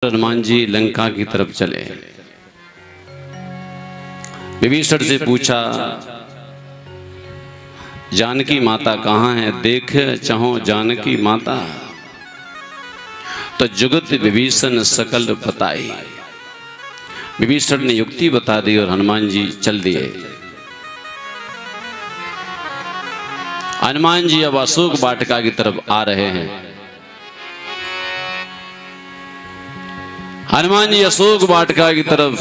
हनुमान जी लंका की तरफ चले। विभीषण से पूछा, जानकी माता कहाँ है? देख चाहो जानकी माता, तो जुगत विभीषण सकल बताई। विभीषण ने युक्ति बता दी और हनुमान जी चल दिए। हनुमान जी अब अशोक वाटिका की तरफ आ रहे हैं। हनुमान जी अशोक वाटिका की तरफ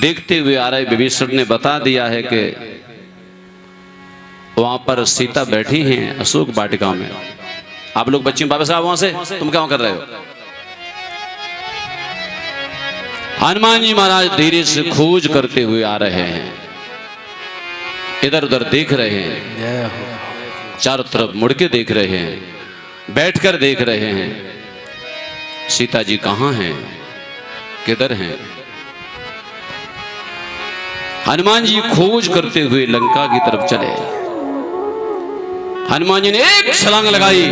देखते हुए आ रहे। विभीषण ने बता दिया है कि वहां पर सीता बैठी हैं अशोक वाटिका में। आप लोग बच्चे वापस आओ वहां से, तुम क्या कर रहे हो? हनुमान जी महाराज धीरे से खोज करते हुए आ रहे हैं, इधर उधर देख रहे हैं, चारों तरफ मुड़ के देख रहे हैं, बैठकर देख रहे हैं सीता जी कहां हैं, किधर हैं। हनुमान जी खोज करते हुए लंका की तरफ चले। हनुमान जी ने एक छलांग लगाई,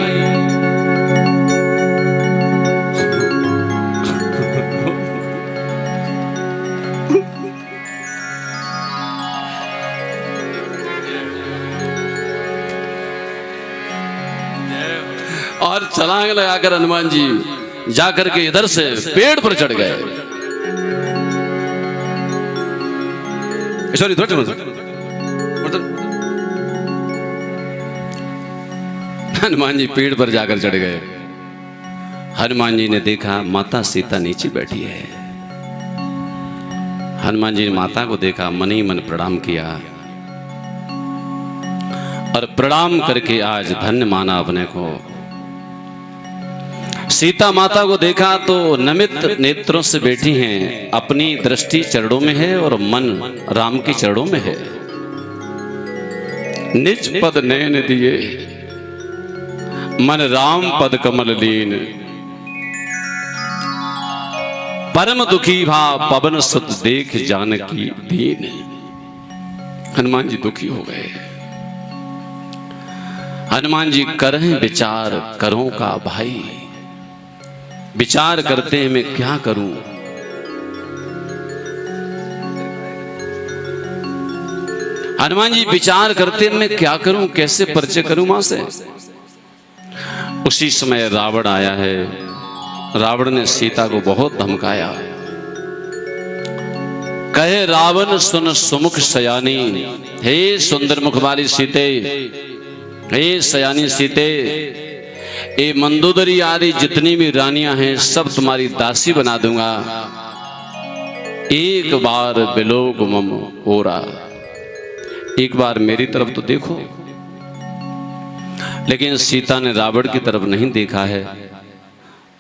और छलांग लगाकर हनुमान जी जाकर के इधर से पेड़ पर चढ़ गए। सॉरी, हनुमान जी पेड़ पर जाकर चढ़ गए। हनुमान जी ने देखा माता सीता नीचे बैठी है। हनुमान जी ने माता को देखा, मन ही मन प्रणाम किया और प्रणाम करके आज धन्य माना अपने को। सीता माता को देखा तो नमित नेत्रों से बैठी हैं, अपनी दृष्टि चरणों में है और मन राम के चरणों में है। निज पद नयन दिए, मन राम पद कमल लीन, परम दुखी भा पवन सुत देख जानकी दीन। हनुमान जी दुखी हो गए। हनुमान जी करें विचार करो का भाई, विचार करते हैं मैं क्या करूं। हनुमान जी विचार करते हैं मैं क्या करूं, कैसे परिचय करूं मां से। उसी समय रावण आया है। रावण ने सीता को बहुत धमकाया। कहे रावण सुन सुमुख सयानी, हे सुंदर मुख वाली सीते, हे सयानी सीते, ये मंदोदरी आदि जितनी भी रानियां हैं सब तुम्हारी दासी बना दूंगा। एक बार बिलोक मम ओरा, एक बार मेरी तरफ तो देखो। लेकिन सीता ने रावण की तरफ नहीं देखा है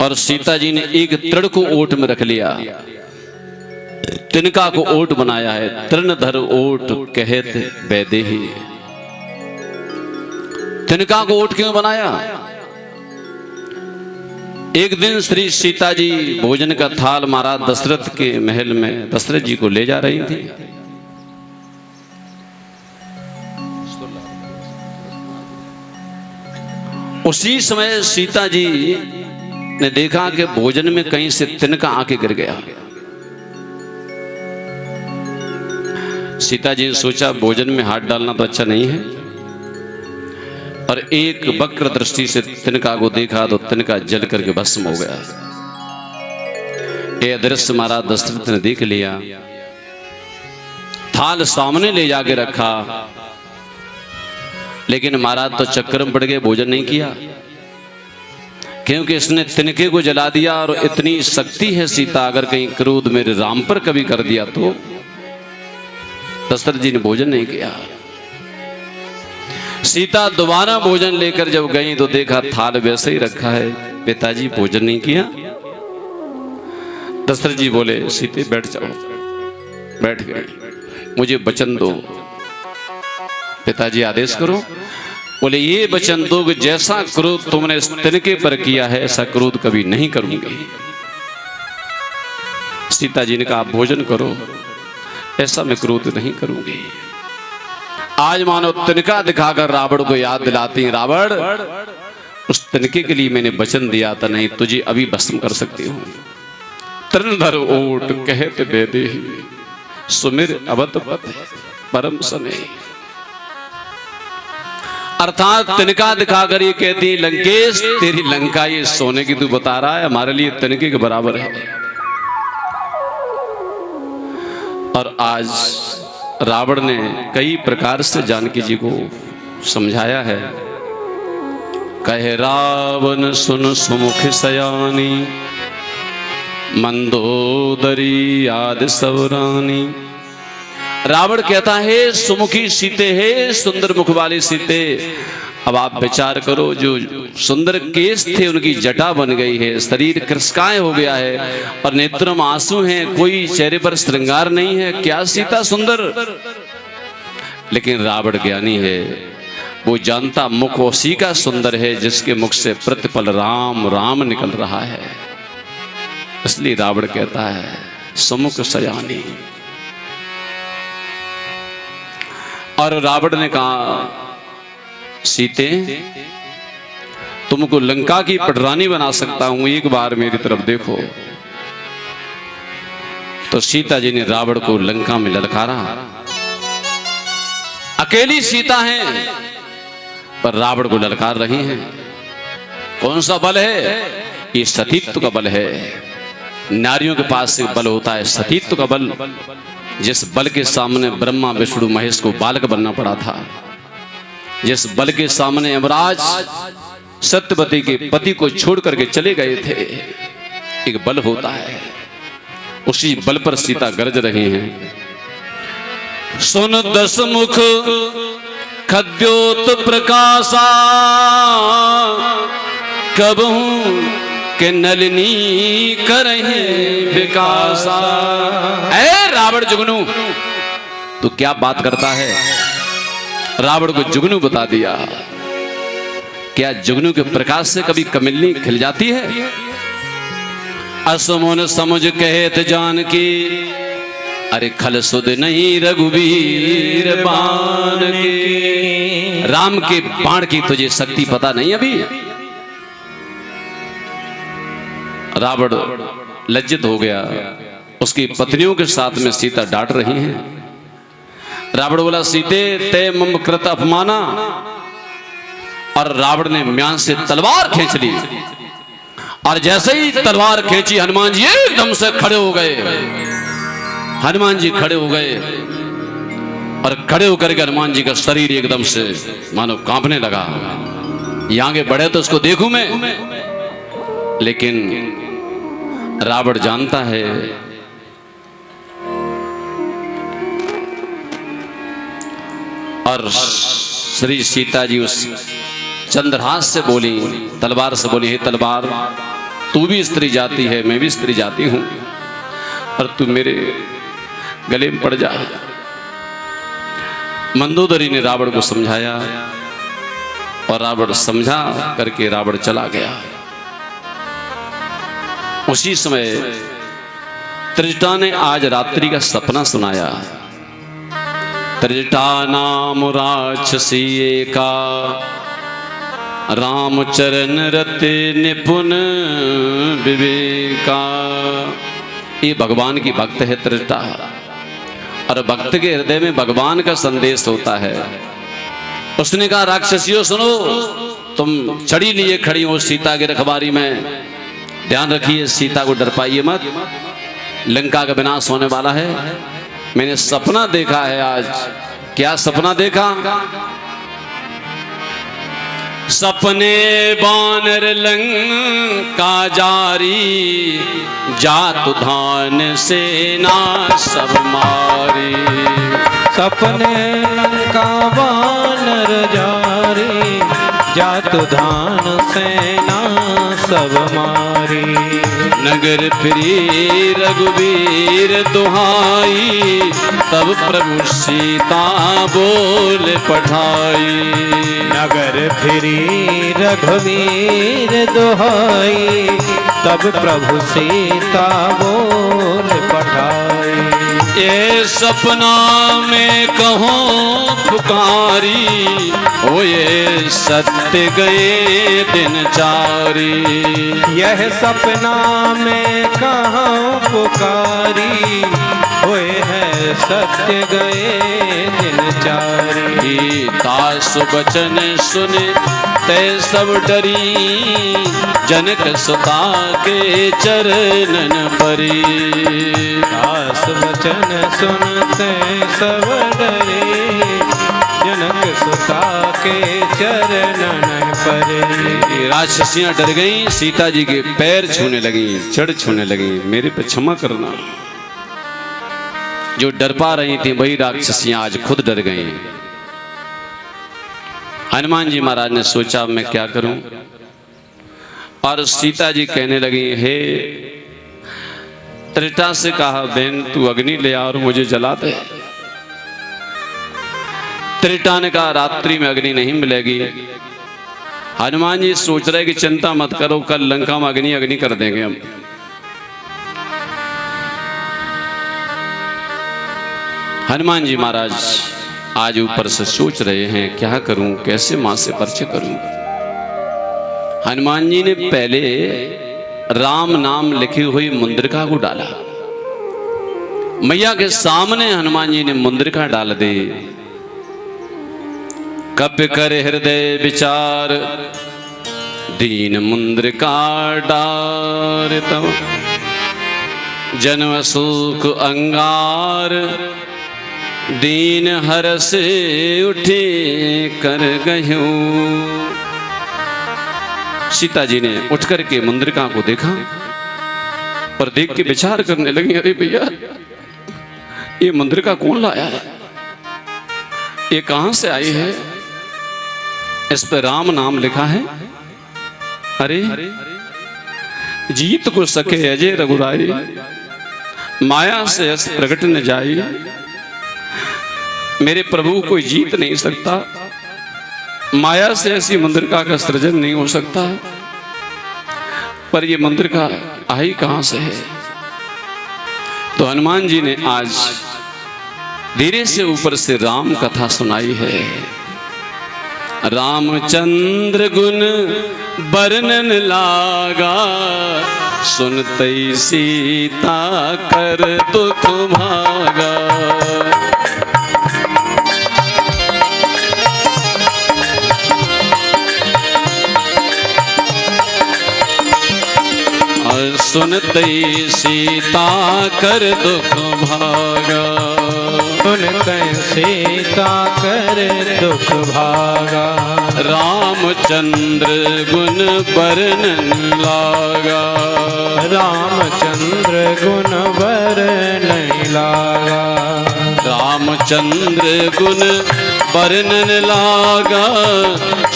और सीता जी ने एक तृण को ओट में रख लिया, तिनका को ओट बनाया है। तृणधर ओट कहत वैदेही। तिनका को ओट क्यों बनाया? एक दिन श्री सीता जी भोजन का थाल महाराज दशरथ के महल में दशरथ जी को ले जा रही थी। उसी समय सीता जी ने देखा कि भोजन में कहीं से तिनका आके गिर गया। सीता जी ने सोचा भोजन में हाथ डालना तो अच्छा नहीं है, और एक वक्र दृष्टि से तिनका को देखा तो तिनका जल करके भस्म हो गया। यह दृश्य महाराज दशरथ ने देख लिया। थाल सामने ले जाके रखा, लेकिन महाराज तो चक्कर में पड़ गए, भोजन नहीं किया, क्योंकि इसने तिनके को जला दिया। और इतनी शक्ति है सीता, अगर कहीं क्रोध मेरे राम पर कभी कर दिया तो। दशरथ जी ने भोजन नहीं किया। सीता दोबारा भोजन लेकर जब गई तो देखा थाल वैसे ही रखा है। पिताजी भोजन नहीं किया। दशरथ जी बोले, सीते बैठ जाओ। बैठ गए। मुझे वचन दो। पिताजी आदेश करो। बोले, ये वचन दो कि जैसा क्रोध तुमने इस तिनके पर किया है ऐसा क्रोध कभी नहीं करूंगी। सीता जी ने कहा, आप भोजन करो, ऐसा मैं क्रोध नहीं करूंगी। आज मानो तिनका दिखाकर रावण को याद दिलाती हैं, रावण उस तिनके के लिए मैंने वचन दिया था, नहीं तुझे अभी भस्म कर सकती हूं। तृणधर ओट कहत बेदे सुमिर अवध पथ परम सने। अर्थात तिनका दिखाकर ये कहती लंकेश तेरी लंका ये सोने की तू बता रहा है, हमारे लिए तिनके के बराबर है। और आज रावण ने कई प्रकार से जानकी जी को समझाया है। कहे रावण सुन सुमुख सयानी मंदोदरी आदि सवरानी। रावण कहता है सुमुखी सीते है, सुंदर मुख वाली सीते। अब आप विचार करो, जो सुंदर केस थे उनकी जटा बन गई है, शरीर कृशकाय हो गया है और नेत्रों में आंसू हैं, कोई चेहरे पर श्रृंगार नहीं है। क्या सीता सुंदर? लेकिन रावण ज्ञानी है, वो जानता मुख उसी का सुंदर है जिसके मुख से प्रतिपल राम राम निकल रहा है। इसलिए रावण कहता है सुमुख सयानी। और रावण ने कहा सीते तुमको लंका की पटरानी बना सकता हूं, एक बार मेरी तरफ देखो। तो सीता जी ने रावण को लंका में ललकारा। अकेली सीता है पर रावण को ललकार रही हैं। कौन सा बल है? ये सतीत्व का बल है। नारियों के पास से बल होता है सतीत्व का बल, जिस बल के सामने ब्रह्मा विष्णु महेश को बालक बनना पड़ा था, जिस बल के सामने यमराज सत्यवती के पति को छोड़ करके चले गए थे। एक बल होता है, उसी बल पर सीता गरज रही हैं। सुन दस मुख खद्योत प्रकाशा कबहू के नलिनी करहे विकासा। ऐ रावण जुगनू, तू क्या बात करता है? रावण को जुगनू बता दिया। क्या जुगनू के प्रकाश से कभी कमलनी खिल जाती है? असमोन समझ कहत जानकी अरे खल सुध नहीं रघुवीर बाण की। राम के बाण की तुझे शक्ति पता नहीं अभी? रावण लज्जित हो गया। उसकी पत्नियों के साथ में सीता डांट रही हैं। रावण बोला सीते ते मम कृत अपमाना। और रावण ने म्यान से तलवार खींच ली। और जैसे ही तलवार खींची हनुमान जी एकदम से खड़े हो गए। हनुमान जी खड़े हो गए और खड़े होकर के हनुमान जी का शरीर एकदम से मानो कांपने लगा। ये आगे बढ़े तो उसको देखूं मैं, लेकिन रावण जानता है और श्री सीता जी उस चंद्रहास से बोली, तलवार से बोली, हे तलवार तू भी स्त्री जाती है, मैं भी स्त्री जाती हूं और तू मेरे गले में पड़ जा। मंदोदरी ने रावण को समझाया और रावण समझा करके रावण चला गया। उसी समय त्रिजटा ने आज रात्रि का सपना सुनाया। त्रिजटा नाम राक्षसी एका रामचरण रते निपुण विवेका। ये भगवान की भक्त है त्रिजटा, और भक्त के हृदय में भगवान का संदेश होता है। उसने कहा राक्षसियों सुनो, तुम छड़ी लिए खड़ी हो सीता के रखवारी में, ध्यान रखिए सीता को डर पाइए मत, लंका का विनाश होने वाला है। मैंने सपना देखा है आज। क्या सपना देखा? सपने बानर लंका जारी, जात धान सेना सब मारी। सपने लंका बानर जारी, जात धान सेना सब मारी। नगर फिरी रघुवीर दुहाई, तब प्रभु सीता बोल पठाई। नगर फिरी रघुवीर दुहाई, तब प्रभु सीता बोल पठाई। ये सपना में कहो पुकारी, ओ ये सत्य गए दिन चारी। यह सपना में कहाँ पुकारी, होए है सत्य गए दिन चारी। दास बचन सुने ते सब डरी, जनक सुता के चरणन परी। दास वचन सुनते सब डरे, जनक सुता के चरणन परे। राक्षसियां डर गईं, सीता जी के पैर छूने लगी, जड़ छूने लगी। मेरे पे क्षमा करना। जो डर पा रही थी वही राक्षसियां आज खुद डर गई। हनुमान जी महाराज ने सोचा मैं क्या करूं, और सीता जी कहने लगी, हे त्रिटा से कहा बहन तू अग्नि ले आ और मुझे जला दे। त्रिटा ने कहा रात्रि में अग्नि नहीं मिलेगी। हनुमान जी सोच रहे कि चिंता मत करो, कल लंका में अग्नि कर देंगे हम। हनुमान जी महाराज आज ऊपर से सोच रहे हैं क्या करूं, कैसे मां से परिचय करूं। हनुमान जी ने पहले राम नाम लिखी हुई मुंद्रिका को डाला। मैया के सामने हनुमान जी ने मुंद्रिका डाल दी। कपि कर हृदय विचार, दीन मुंद्रिका डार तब। जन्म सुख अंगार, दीन हरस उठे कर गयूं। सीता जी ने उठ करके मुंद्रिका को देखा और देख के विचार करने लगी, अरे भैया ये मुंद्रिका कौन लाया है, ये कहां से आई है, इस पर राम नाम लिखा है। अरे जीत को सके अजय रघुराई, माया से अस प्रगट न जाई। मेरे प्रभु कोई जीत नहीं सकता, माया से ऐसी मुंद्रिका का सृजन नहीं हो सकता। पर ये मुंद्रिका आई कहां से है। तो हनुमान जी ने आज धीरे से ऊपर से राम कथा सुनाई है। रामचंद्र गुण वर्णन लागा, सुनते सीता कर दुख भागा। सुनते सीता कर दुख भागा। सुनते सीता कर दुख भागा। रामचंद्र गुण वर्णन लागा। रामचंद्र गुण वर्णन लागा। रामचंद्र गुण वर्णन लागा,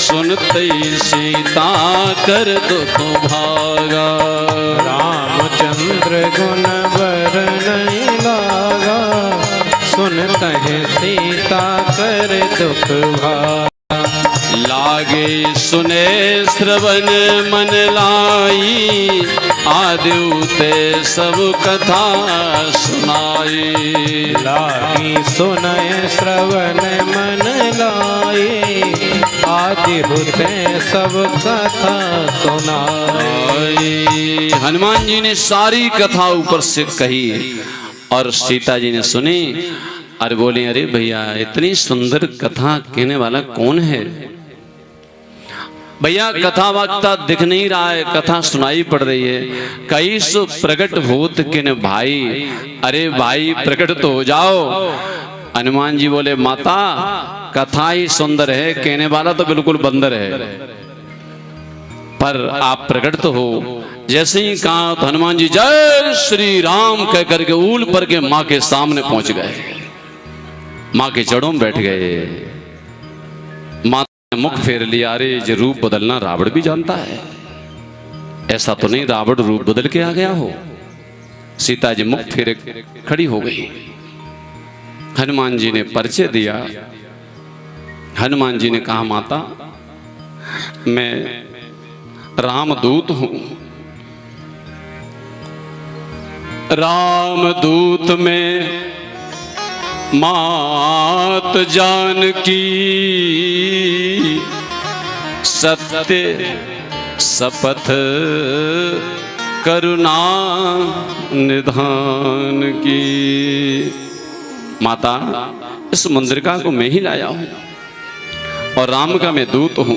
सुनते सीता कर दुख भागा। रामचंद्र गुण वर्णन लागा, सुनते सीता कर दुख भागा। लागे सुने श्रवण मन लाई, आदिते सब कथा सुनाई। लागी सुने श्रवण मन लाई, आदि होते सब कथा सुनाई। हनुमान जी ने सारी कथा ऊपर से कही और सीता जी ने सुनी और बोले, अरे भैया इतनी सुंदर कथा कहने वाला कौन है। भैया कथा वक्ता दिख नहीं रहा है, कथा सुनाई पड़ रही है। कई सो प्रकट भूत किन भाई, अरे भाई प्रकट तो हो जाओ। हनुमान जी बोले, माता कथा ही सुंदर है, कहने वाला तो बिल्कुल बंदर है, पर आप प्रकट तो हो। जैसे ही कहा तो हनुमान जी जय श्री राम कह करके ऊल पर के माँ के सामने पहुंच गए, माँ के जड़ों में बैठ गए। माँ ने मुख फेर लिया, अरे ये रूप बदलना रावण भी जानता है, ऐसा तो नहीं रावण रूप बदल के आ गया हो। सीता जी मुख फेरे खड़ी हो गई। हनुमान जी ने परिचय दिया। हनुमान जी ने कहा, माता मैं रामदूत हूं। रामदूत में मात जानकी, सत्य शपथ करुणा निधान की। माता, इस मुंद्रिका को मैं ही लाया हूं और राम का मैं दूत हूं।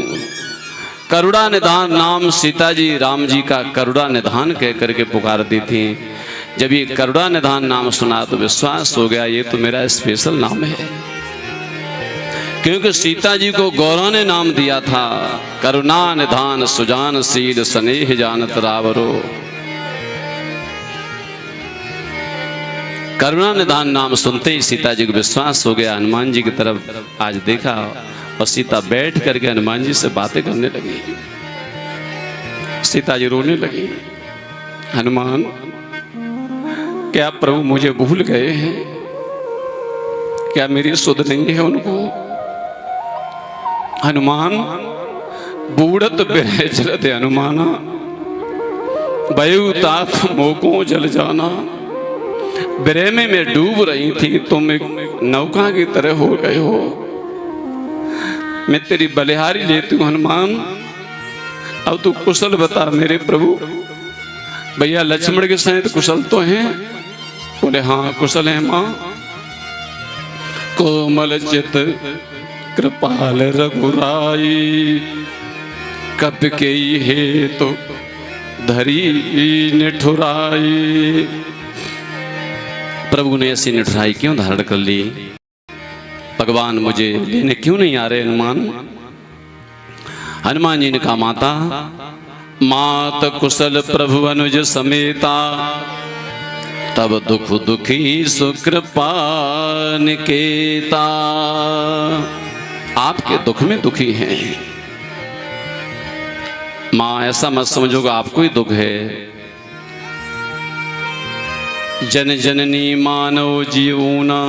करुणा निधान नाम सीता जी राम जी का करुणा निधान कह करके पुकारती थी। जब ये करुणा निधान नाम सुना तो विश्वास हो गया ये तो मेरा स्पेशल नाम है, क्योंकि सीता जी को गौरव ने नाम दिया था, करुणा निधान सुजानशील स्नेह जानत रावरो। करुणा निधान नाम सुनते ही सीता जी को विश्वास हो गया। हनुमान जी की तरफ आज देखा और सीता बैठ करके हनुमान जी से बातें करने लगी। सीता जी रोने लगी, हनुमान क्या प्रभु मुझे भूल गए हैं? क्या मेरी सुध नहीं है उनको? हनुमान बूढ़त बिरह हनुमाना, बयु तात मोको जल जाना। बिरह में मैं डूब रही थी, तुम एक नौका की तरह हो गए हो। मैं तेरी बलिहारी लेती हूँ हनुमान, अब तू कुशल बता मेरे प्रभु। भैया लक्ष्मण के सहित कुशल तो हैं? बोले हाँ कुशल है माँ। कोमल चित कृपाल रघुराई, कप के हे तो धरी निठुराई। प्रभु ने ऐसी निठुराई क्यों धारण कर ली? भगवान मुझे लेने क्यों नहीं आ रहे हनुमान? हनुमान जी ने कहा माता, मात कुशल प्रभु अनुज समेता, तब दुख दुखी सुकृपा निकेता। आपके दुख में दुखी हैं माँ, ऐसा मत समझोगा आपको ही दुख है। जन जननी मानव जीवना,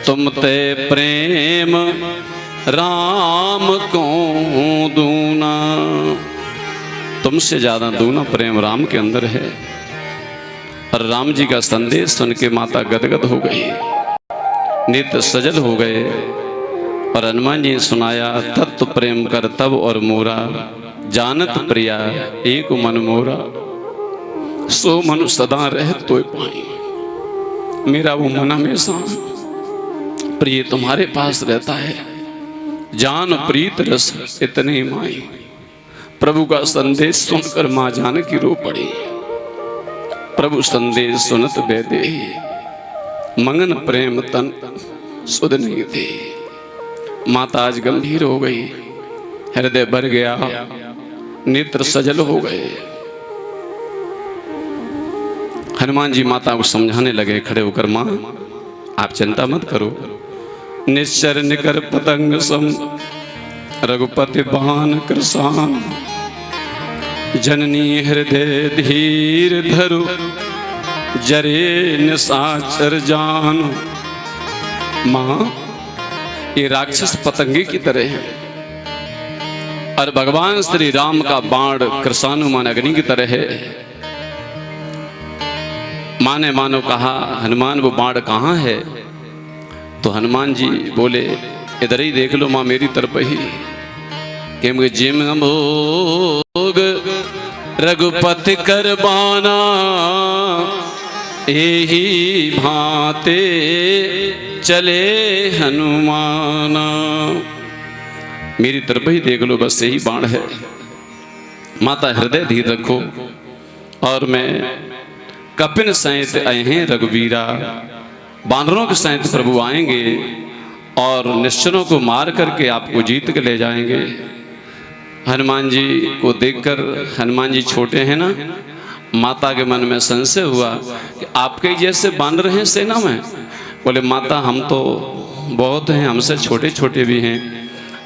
तुम ते प्रेम राम को दूना। तुमसे ज्यादा दूना प्रेम राम के अंदर है। और राम जी का संदेश सुन के माता गदगद हो गई, नेत्र सजल हो गए। और हनुमान जी ने सुनाया, तत्व प्रेम कर तब और मोरा, जानत प्रिया एक मन मोरा। सो मनु सदा रह तो पाई, मेरा वो मन हमेशा प्रिय तुम्हारे पास रहता है। जान प्रीत रस इतने माई। प्रभु का संदेश सुनकर माँ जानकी रो पड़ी। प्रभु संदेश सुनत बेदे, मंगन प्रेम तन सुध नहीं थे। माता आज गंभीर हो गई, हृदय भर गया, नेत्र सजल हो गए। हनुमान जी माता को समझाने लगे खड़े होकर, माँ आप चिंता मत करो। निश्चर निकर पतंग सम, रघुपति बाण कृसान। जननी हृदय धीर धरु, जरे निशाचर जान। माँ ये राक्षस पतंगे की तरह है, और भगवान श्री राम का बाण कृषानुमान अग्नि की तरह है। माँ ने मानो कहा, हनुमान वो बाण कहाँ है? तो हनुमान जी बोले, इधर ही देख लो माँ, मेरी तरफ ही। कि जिम भोग रघुपति कर बाना, एही भांते चले हनुमाना। मेरी तरफ ही देख लो, बस यही बाण है। माता हृदय धीर रखो। और मैं कपिन सहित आए हैं रघुवीरा, बानरों के सहित प्रभु आएंगे और निश्चरों को मार करके आपको जीत के ले जाएंगे। हनुमान जी को देखकर, हनुमान जी छोटे हैं ना, माता के मन में संशय हुआ कि आपके जैसे बानर हैं सेना में। बोले माता हम तो बहुत हैं, हमसे छोटे छोटे भी हैं।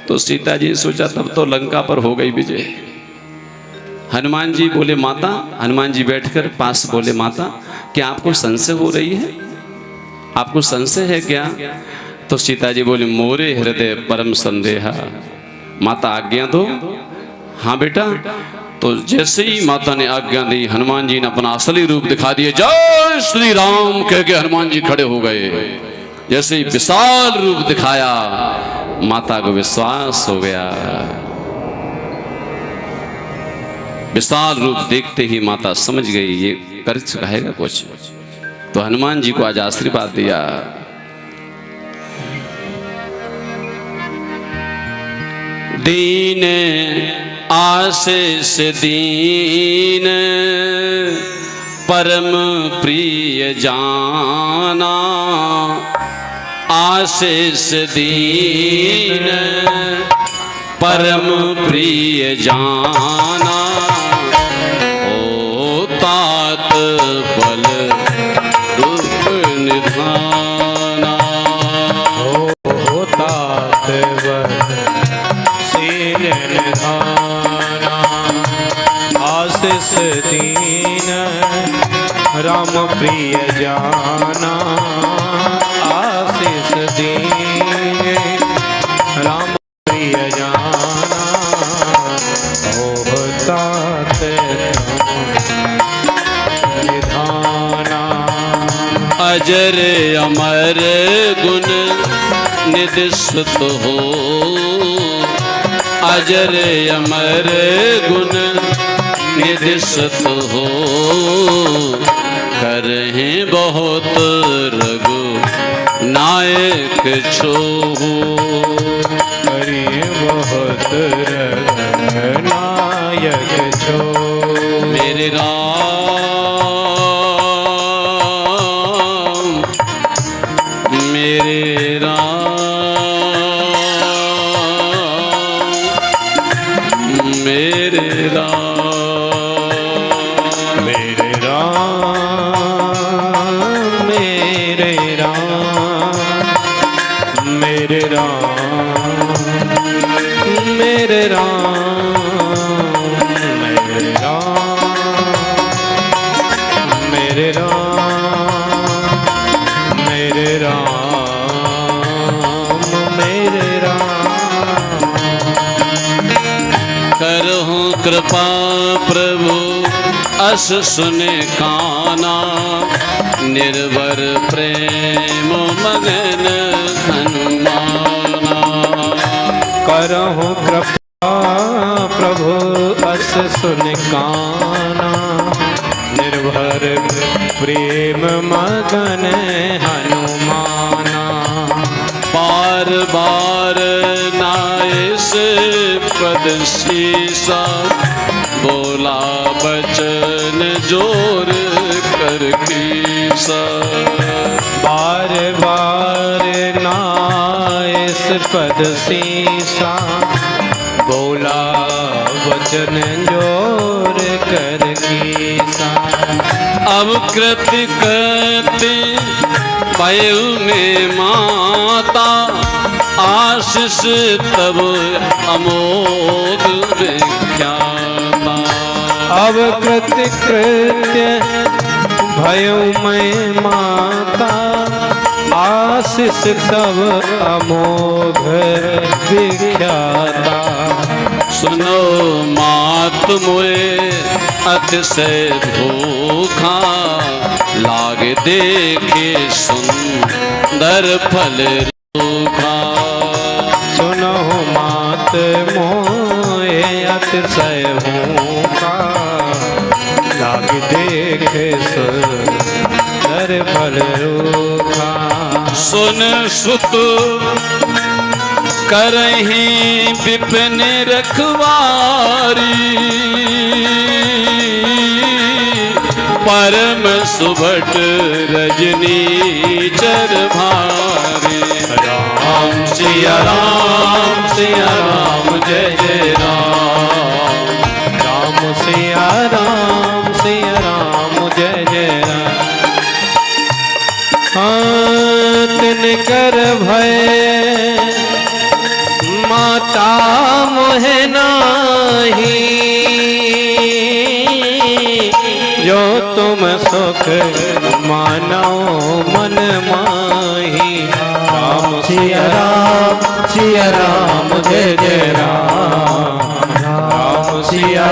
तो सीता जी सोचा तब तो लंका पर हो गई विजय। हनुमान जी बोले माता, हनुमान जी बैठकर पास बोले माता क्या आपको संशय हो रही है? आपको संशय है क्या? तो सीता जी बोले मोरे हृदय परम संदेहा। माता आज्ञा दो। हाँ बेटा। तो जैसे ही माता ने आज्ञा दी, हनुमान जी ने अपना असली रूप दिखा दिया। जय श्री राम कह के हनुमान जी खड़े हो गए। जैसे ही विशाल रूप दिखाया, माता को विश्वास हो गया। विशाल रूप देखते ही माता समझ गई ये कर कहेगा कुछ, तो हनुमान जी को आज आशीर्वाद दिया। दीन आशीष दीन परम प्रिय जाना, आशीष दीन परम प्रिय जाना, ओ तात बल रूप निधाना, ओ तात बल शील निधाना, आशीष दीन राम प्रिय जाना, आशीष दीन राम प्रिय जाना, ओ तात निधाना। अजर अमर गुण निधि सुत हो, अजर अमर गुण निधि सुत हो, करहें बहुत रघु नायक छोहू, करिए बहुत नायक छो। मेरे राम मेरे राम मेरे राम मेरे राम मेरे राम मेरे राम मेरे राम मेरे राम मेरे राम मेरे राम मेरे राम। करहूँ कृपा प्रभु अस सुने काना, निर्भर प्रेम मगन हनुमाना, करहूँ कृपा प्रभु अस सुन काना, निर्भर प्रेम मगन हनुमाना, बार बार नाइस पद शीसा, बोला बचन जोर कर कीसा, बार बार नाइस पद सीसा, बोला वचन जोर कर कीसा। अब कृति करते पयु में माता, आशीष तब अमोघ विख्याता, अब कृत्य भयो मैं माता, आशीष तब अमोघ विख्याता। सुनो मात मोए अतिशय भूखा, लाग देखे सुंदर फल रूखा, सुनो मात मोए अतिशय भूखा, लाग देखे सुंदर फल रूखा। सुन सुत करहीं विपिन रखवारी, परम सुभट रजनी चर भारी, राम सिया राम जय जय राम, राम सिया राम जय जय राम। हाँ तिन कर भय माता मोहे नाही, जो तुम सुख मानो मन माही। राम सिया राम जय जय राम, राम सिया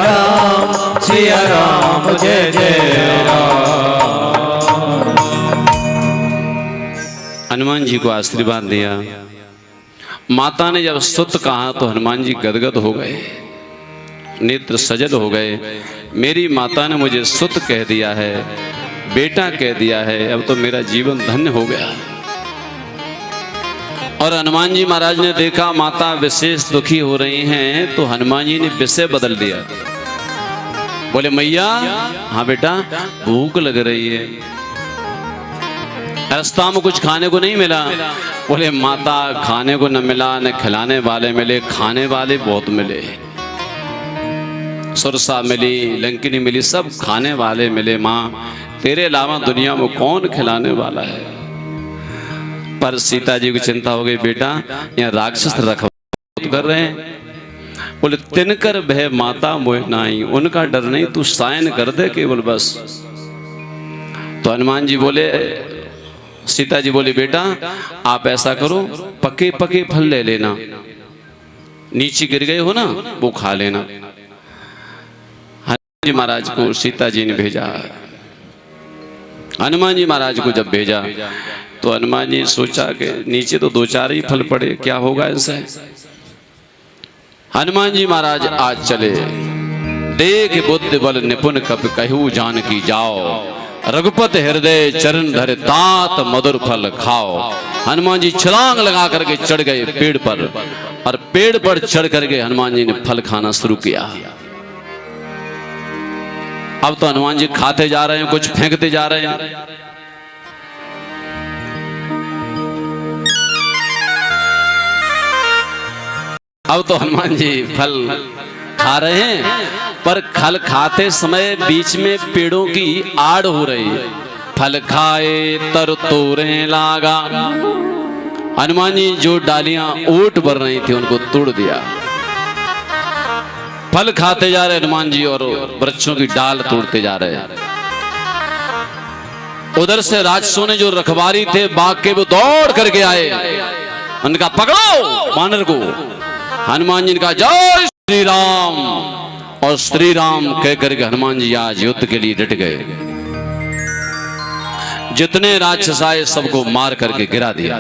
राम जय जय राम। हनुमान जी को आशीर्वाद दिया। माता ने जब सुत कहा तो हनुमान जी गदगद हो गए। नेत्र सजल हो गए। मेरी माता ने मुझे सुत कह दिया है, बेटा कह दिया है, अब तो मेरा जीवन धन्य हो गया। और हनुमान जी महाराज ने देखा माता विशेष दुखी हो रही हैं, तो हनुमान जी ने विषय बदल दिया। बोले मैया, हाँ बेटा, भूख लग रही है, रास्ता में कुछ खाने को नहीं मिला। बोले माता, खाने को न मिला, न खिलाने वाले मिले, खाने वाले बहुत मिले। सुरसा मिली, लंकिनी मिली, सब खाने वाले मिले। माँ, तेरे अलावा दुनिया में कौन खिलाने वाला है? पर सीता जी को चिंता हो गई, बेटा यहाँ राक्षस रखवाली कर रहे हैं। बोले तिनकर भय माता मोह नाई, उनका डर नहीं, तू सायन कर दे केवल बस। तो हनुमान जी बोले, सीता जी बोली, बेटा आप ऐसा करो, पके पके फल ले लेना, नीचे गिर गए हो ना, वो खा लेना। हनुमान जी महाराज को सीता जी ने भेजा। हनुमान जी महाराज को जब भेजा तो हनुमान जी ने सोचा कि नीचे तो 2-4 ही फल पड़े, क्या होगा इनसे। हनुमान जी महाराज आज चले, देख बुद्धि बल निपुण कपि कहूँ जानकी जाओ, रघुपति हृदय चरण धरे तात मधुर फल खाओ। हनुमान जी छलांग लगा करके चढ़ गए पेड़ पर, और पेड़ पर चढ़ करके हनुमान जी ने फल खाना शुरू किया। अब तो हनुमान जी खाते जा रहे हैं, कुछ फेंकते जा रहे हैं। अब तो हनुमान जी फल खा रहे हैं, पर फल खाते समय बीच में पेड़ों की आड़ हो रही। फल खाए तर तोड़े लागा, हनुमान जी जो डालियां ओट भर रही थी उनको तोड़ दिया। फल खाते जा रहे हनुमान जी और वृक्षों की डाल तोड़ते जा रहे। उधर से राक्षसों ने जो रखवारी थे बाघ के, वो दौड़ करके आए, उनका पकड़ो वानर को। हनुमान जी ने कहा जय श्री राम, और श्री राम कह करके हनुमान जी आज युद्ध के लिए डट गए। जितने राक्षस आए सबको मार करके गिरा दिया।